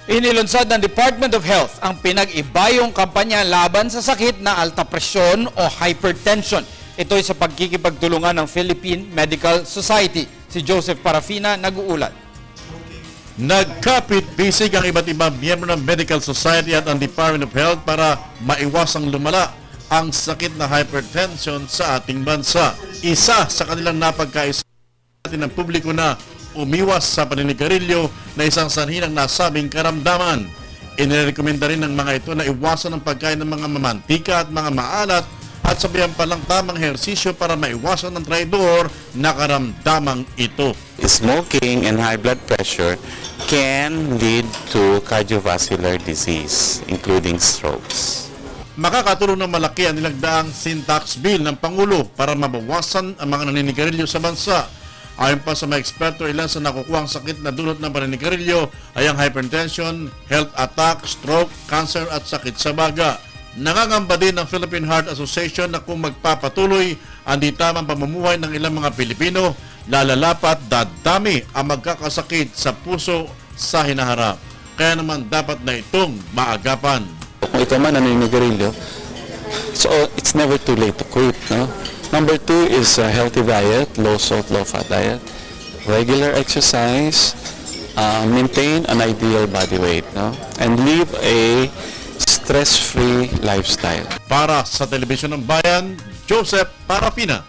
Inilunsad ng Department of Health ang pinag-ibayong kampanya laban sa sakit na alta presyon o hypertension. Ito'y sa pagkikipagtulungan ng Philippine Medical Society. Si Joseph Parafina nag-uulat. Nagkapit-bisig ang iba't ibang miyembro ng Medical Society at ang Department of Health para maiwasang lumala ang sakit na hypertension sa ating bansa. Isa sa kanilang napagkaisa ng publiko na umiwas sa paninigarilyo na isang sanhi ng nasabing karamdaman. Inirekomenda rin ng mga ito na iwasan ang pagkain ng mga mamantika at mga maalat at sabihan palang tamang ehersisyo para maiwasan ng traidor na karamdamang ito. Smoking and high blood pressure can lead to cardiovascular disease, including strokes. Makakatulong ng malaki ang nilagdaang sin tax bill ng Pangulo para mabawasan ang mga naninigarilyo sa bansa. Ayon pa sa mga eksperto, ilan sa nakukuhang sakit na dulot ng paninigarilyo ay ang hypertension, health attack, stroke, cancer at sakit sa baga. Nangangamba din ng Philippine Heart Association na kung magpapatuloy ang di tamang pamumuhay ng ilang mga Pilipino, lalalapat dadami ang magkakasakit sa puso sa hinaharap. Kaya naman dapat na itong maagapan. Kung ikaw man naninigarilyo, so it's never too late to quit, no? Number 2 is a healthy diet, low salt, low fat diet, regular exercise, maintain an ideal body weight, no? And live a stress-free lifestyle. Para sa Telebisyon ng Bayan, Joseph Parafina.